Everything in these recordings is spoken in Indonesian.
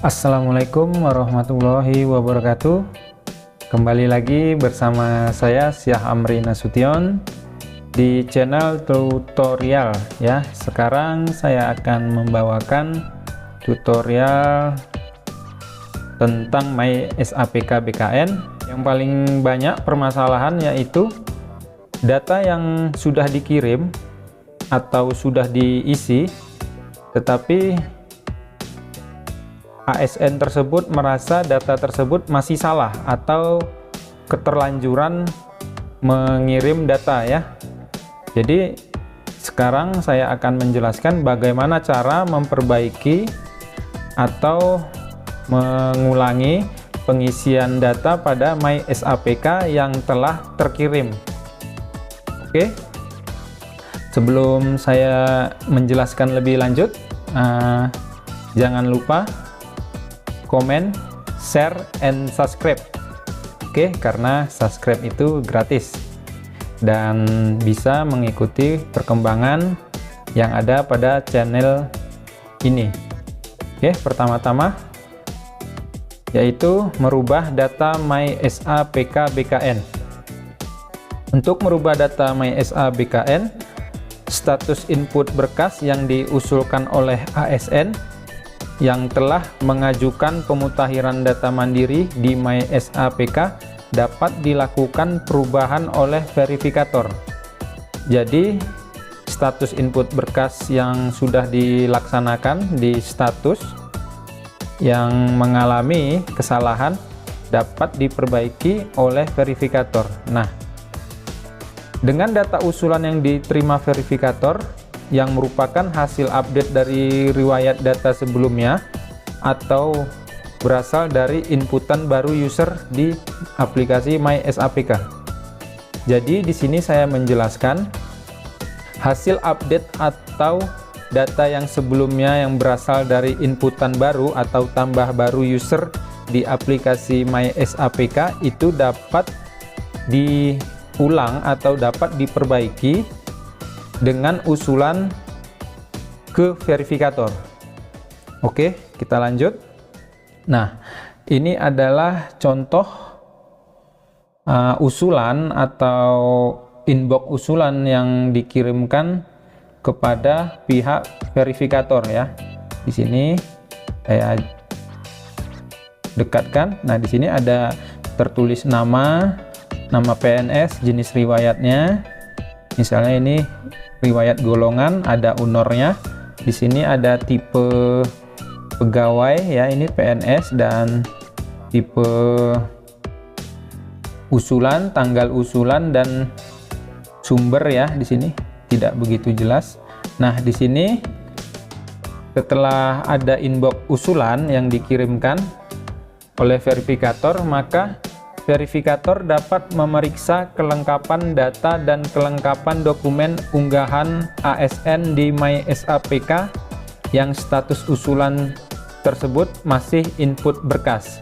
Assalamualaikum warahmatullahi wabarakatuh. Kembali lagi bersama saya Syah Amri Nasution di channel tutorial ya. Sekarang saya akan membawakan tutorial tentang MySAPK BKN. Yang paling banyak permasalahan yaitu data yang sudah dikirim atau sudah diisi, tetapi ASN tersebut merasa data tersebut masih salah atau keterlanjuran mengirim data ya. Jadi sekarang saya akan menjelaskan bagaimana cara memperbaiki atau mengulangi pengisian data pada MySAPK yang telah terkirim. Oke, sebelum saya menjelaskan lebih lanjut, jangan lupa komen, share, and subscribe. Oke, karena subscribe itu gratis dan bisa mengikuti perkembangan yang ada pada channel ini. Oke, pertama-tama yaitu merubah data MySAPK BKN. Untuk merubah data MySAPK BKN, status input berkas yang diusulkan oleh ASN yang telah mengajukan pemutakhiran data mandiri di MySAPK dapat dilakukan perubahan oleh verifikator. Jadi status input berkas yang sudah dilaksanakan di status yang mengalami kesalahan dapat diperbaiki oleh verifikator. Nah, dengan data usulan yang diterima verifikator yang merupakan hasil update dari riwayat data sebelumnya atau berasal dari inputan baru user di aplikasi MySAPK. Jadi di sini saya menjelaskan hasil update atau data yang sebelumnya yang berasal dari inputan baru atau tambah baru user di aplikasi MySAPK itu dapat diulang atau dapat diperbaiki dengan usulan ke verifikator. Oke, kita lanjut. Nah, ini adalah contoh usulan atau inbox usulan yang dikirimkan kepada pihak verifikator ya. Di sini saya dekatkan. Nah, di sini ada tertulis nama PNS, jenis riwayatnya. Misalnya ini riwayat golongan, ada UNOR-nya. Di sini ada tipe pegawai ya, ini PNS, dan tipe usulan, tanggal usulan, dan sumber ya. Di sini tidak begitu jelas. Nah, di sini setelah ada inbox usulan yang dikirimkan oleh verifikator, maka verifikator dapat memeriksa kelengkapan data dan kelengkapan dokumen unggahan ASN di MySAPK yang status usulan tersebut masih input berkas.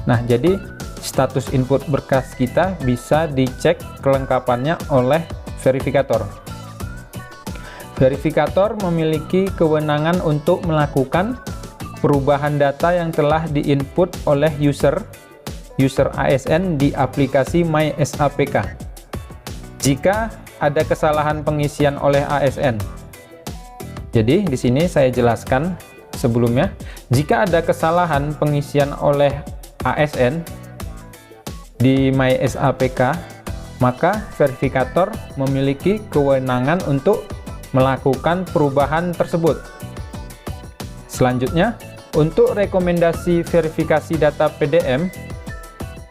Nah, jadi status input berkas kita bisa dicek kelengkapannya oleh verifikator. Verifikator memiliki kewenangan untuk melakukan perubahan data yang telah diinput oleh user ASN di aplikasi MySAPK. Jika ada kesalahan pengisian oleh ASN. Jadi di sini saya jelaskan sebelumnya, jika ada kesalahan pengisian oleh ASN di MySAPK, maka verifikator memiliki kewenangan untuk melakukan perubahan tersebut. Selanjutnya, untuk rekomendasi verifikasi data PDM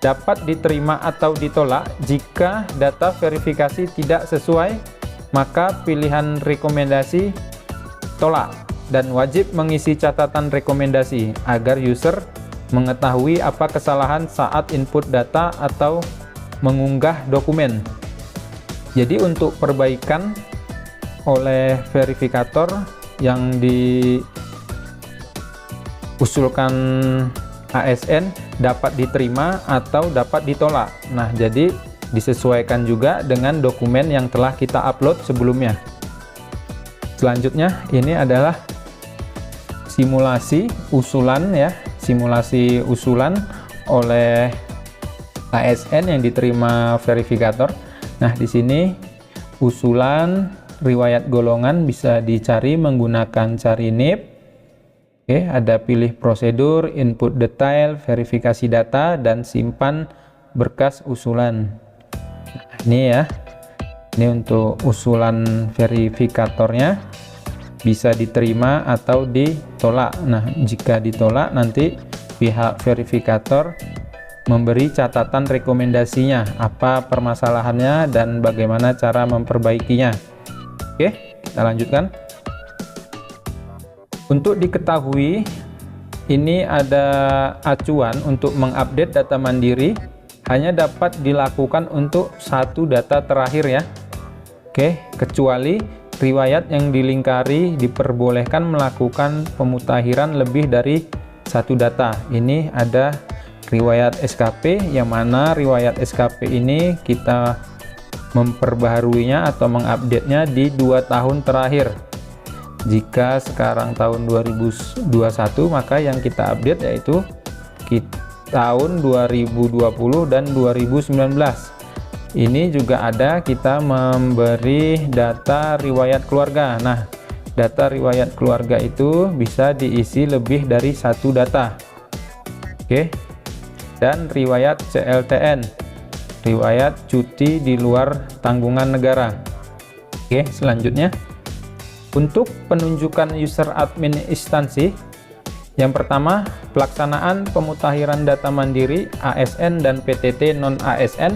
dapat diterima atau ditolak. Jika data verifikasi tidak sesuai, maka pilihan rekomendasi tolak dan wajib mengisi catatan rekomendasi agar user mengetahui apa kesalahan saat input data atau mengunggah dokumen. Jadi untuk perbaikan oleh verifikator yang diusulkan ASN dapat diterima atau dapat ditolak. Nah, jadi disesuaikan juga dengan dokumen yang telah kita upload sebelumnya. Selanjutnya, ini adalah simulasi usulan ya, simulasi usulan oleh ASN yang diterima verifikator. Nah, di sini usulan riwayat golongan bisa dicari menggunakan cari NIP. Oke, ada pilih prosedur, input detail, verifikasi data, dan simpan berkas usulan. Nah, ini ya, ini untuk usulan verifikatornya bisa diterima atau ditolak. Nah, jika ditolak nanti pihak verifikator memberi catatan rekomendasinya, apa permasalahannya dan bagaimana cara memperbaikinya. Oke, kita lanjutkan. Untuk diketahui, ini ada acuan untuk mengupdate data mandiri hanya dapat dilakukan untuk satu data terakhir ya. Oke, kecuali riwayat yang dilingkari diperbolehkan melakukan pemutakhiran lebih dari satu data. Ini ada riwayat SKP, yang mana riwayat SKP ini kita memperbaharuinya atau mengupdate-nya di 2 tahun terakhir. Jika sekarang tahun 2021, maka yang kita update yaitu tahun 2020 dan 2019. Ini juga ada kita memberi data riwayat keluarga. Nah, data riwayat keluarga itu bisa diisi lebih dari satu data. Oke. Dan riwayat CLTN, riwayat cuti di luar tanggungan negara. Oke, selanjutnya untuk penunjukan user admin instansi, yang pertama pelaksanaan pemutakhiran data mandiri ASN dan PTT non ASN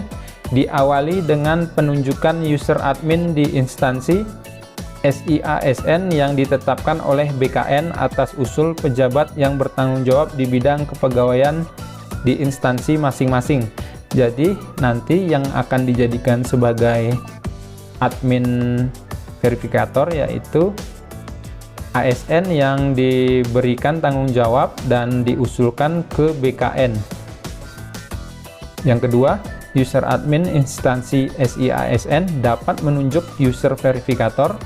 diawali dengan penunjukan user admin di instansi SIASN yang ditetapkan oleh BKN atas usul pejabat yang bertanggung jawab di bidang kepegawaian di instansi masing-masing. Jadi nanti yang akan dijadikan sebagai admin verifikator yaitu ASN yang diberikan tanggung jawab dan diusulkan ke BKN. Yang kedua, user admin instansi SIASN dapat menunjuk user verifikator,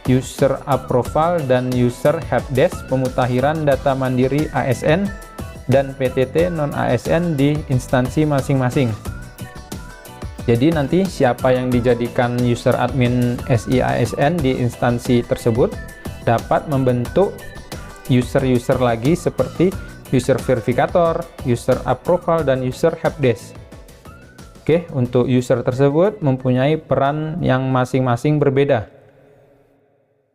user approval, dan user helpdesk pemutakhiran data mandiri ASN dan PTT non ASN di instansi masing-masing. Jadi nanti siapa yang dijadikan user admin SIASN di instansi tersebut dapat membentuk user-user lagi seperti user verifikator, user approval, dan user helpdesk. Oke, untuk user tersebut mempunyai peran yang masing-masing berbeda.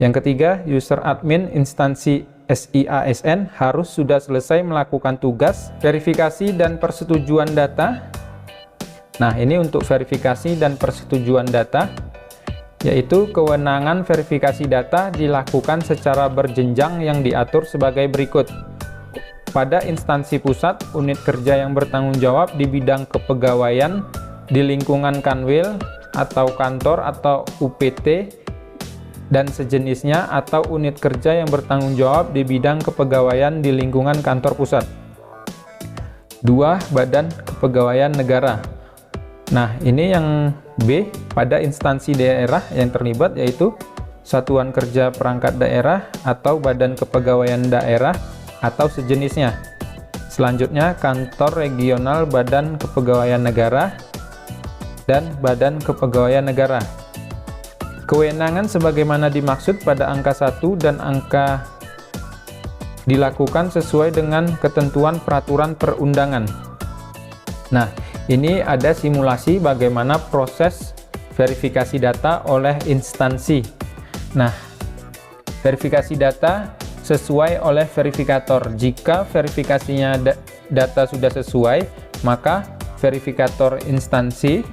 Yang ketiga, user admin instansi SIASN harus sudah selesai melakukan tugas verifikasi dan persetujuan data. Nah, ini untuk verifikasi dan persetujuan data, yaitu kewenangan verifikasi data dilakukan secara berjenjang yang diatur sebagai berikut. Pada instansi pusat, unit kerja yang bertanggung jawab di bidang kepegawaian di lingkungan Kanwil atau kantor atau UPT dan sejenisnya, atau unit kerja yang bertanggung jawab di bidang kepegawaian di lingkungan kantor pusat. 2. Badan Kepegawaian Negara. Nah, ini yang B, pada instansi daerah yang terlibat yaitu Satuan Kerja Perangkat Daerah atau Badan Kepegawaian Daerah atau sejenisnya. Selanjutnya, Kantor Regional Badan Kepegawaian Negara dan Badan Kepegawaian Negara. Kewenangan sebagaimana dimaksud pada angka 1 dan angka dilakukan sesuai dengan ketentuan peraturan perundangan. Nah, ini ada simulasi bagaimana proses verifikasi data oleh instansi. Nah, verifikasi data sesuai oleh verifikator. Jika verifikasinya data sudah sesuai, maka verifikator instansi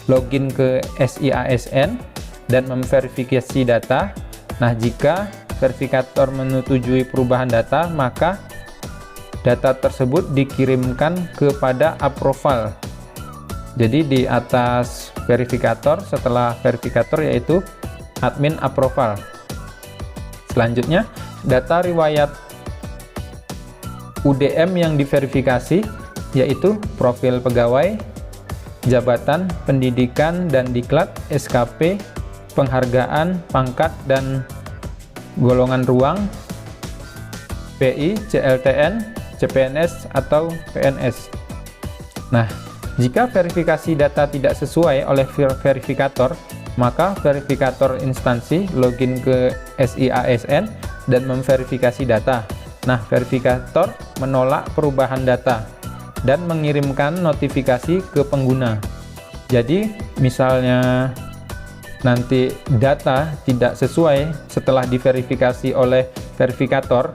login ke SIASN dan memverifikasi data. Nah, jika verifikator menyetujui perubahan data, maka data tersebut dikirimkan kepada approval. Jadi di atas verifikator, setelah verifikator yaitu admin approval. Selanjutnya, data riwayat UDM yang diverifikasi yaitu profil pegawai, jabatan, pendidikan dan diklat, SKP, penghargaan, pangkat dan golongan ruang, PI, CLTN, CPNS, atau PNS. Nah, jika verifikasi data tidak sesuai oleh verifikator, maka verifikator instansi login ke SI-ASN dan memverifikasi data. Nah, verifikator menolak perubahan data dan mengirimkan notifikasi ke pengguna. Jadi, misalnya nanti data tidak sesuai setelah diverifikasi oleh verifikator,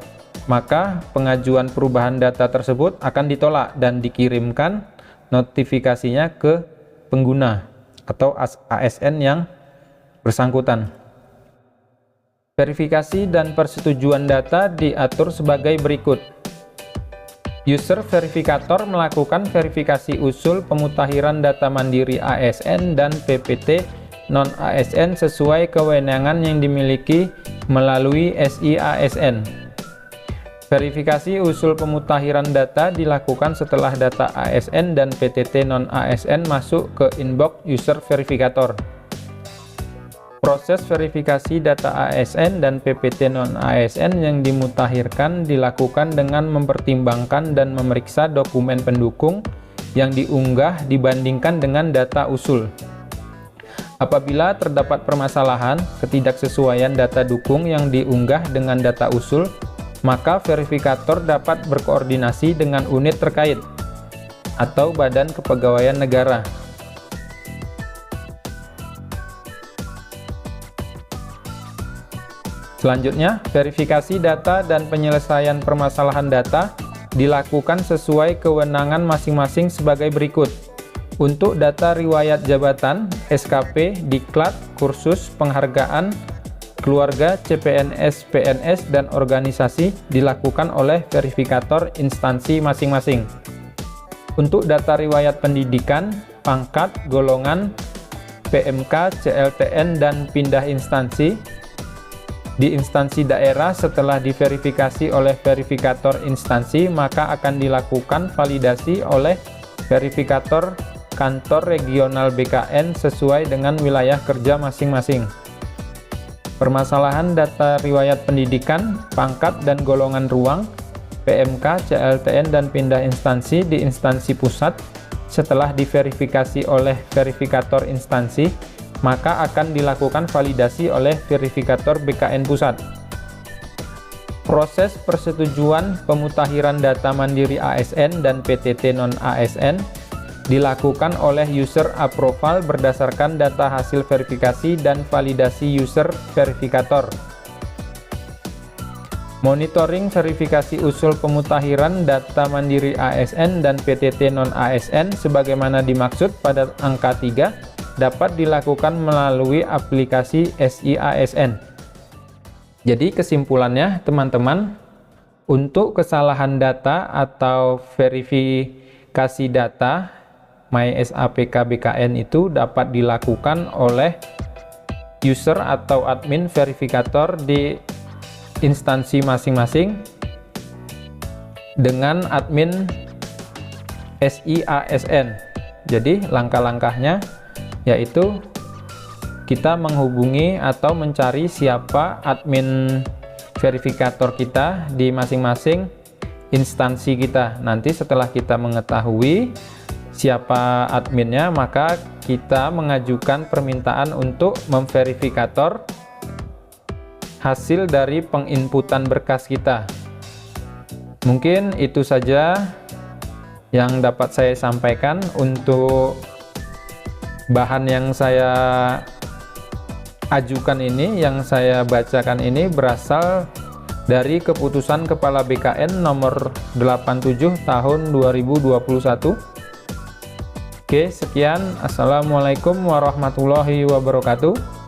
maka pengajuan perubahan data tersebut akan ditolak dan dikirimkan notifikasinya ke pengguna atau ASN yang bersangkutan. Verifikasi dan persetujuan data diatur sebagai berikut. User verifikator melakukan verifikasi usul pemutakhiran data mandiri ASN dan PPT non-ASN sesuai kewenangan yang dimiliki melalui SI-ASN. Verifikasi usul pemutakhiran data dilakukan setelah data ASN dan PTT non-ASN masuk ke inbox user verifikator. Proses verifikasi data ASN dan PPT non-ASN yang dimutakhirkan dilakukan dengan mempertimbangkan dan memeriksa dokumen pendukung yang diunggah dibandingkan dengan data usul. Apabila terdapat permasalahan ketidaksesuaian data dukung yang diunggah dengan data usul, maka verifikator dapat berkoordinasi dengan unit terkait atau Badan Kepegawaian Negara. Selanjutnya, verifikasi data dan penyelesaian permasalahan data dilakukan sesuai kewenangan masing-masing sebagai berikut. Untuk data riwayat jabatan, SKP, diklat, kursus, penghargaan, keluarga, CPNS, PNS, dan organisasi dilakukan oleh verifikator instansi masing-masing. Untuk data riwayat pendidikan, pangkat, golongan, PMK, CLTN, dan pindah instansi, di instansi daerah setelah diverifikasi oleh verifikator instansi, maka akan dilakukan validasi oleh verifikator kantor regional BKN sesuai dengan wilayah kerja masing-masing. Permasalahan data riwayat pendidikan, pangkat dan golongan ruang, PMK, CLTN, dan pindah instansi di instansi pusat setelah diverifikasi oleh verifikator instansi, maka akan dilakukan validasi oleh verifikator BKN pusat. Proses persetujuan pemutakhiran data mandiri ASN dan PTT non-ASN dilakukan oleh user approval berdasarkan data hasil verifikasi dan validasi user verifikator. Monitoring verifikasi usul pemutakhiran data mandiri ASN dan PTT non-ASN sebagaimana dimaksud pada angka 3 dapat dilakukan melalui aplikasi SI-ASN. Jadi kesimpulannya teman-teman, untuk kesalahan data atau verifikasi data MySAPK BKN itu dapat dilakukan oleh user atau admin verifikator di instansi masing-masing dengan admin SI-ASN. Jadi langkah-langkahnya yaitu kita menghubungi atau mencari siapa admin verifikator kita di masing-masing instansi kita. Nanti setelah kita mengetahui siapa adminnya, maka kita mengajukan permintaan untuk memverifikator hasil dari penginputan berkas kita. Mungkin itu saja yang dapat saya sampaikan untuk bahan yang saya ajukan ini, yang saya bacakan ini berasal dari keputusan Kepala BKN nomor 87 tahun 2021. Oke, sekian. Assalamualaikum warahmatullahi wabarakatuh.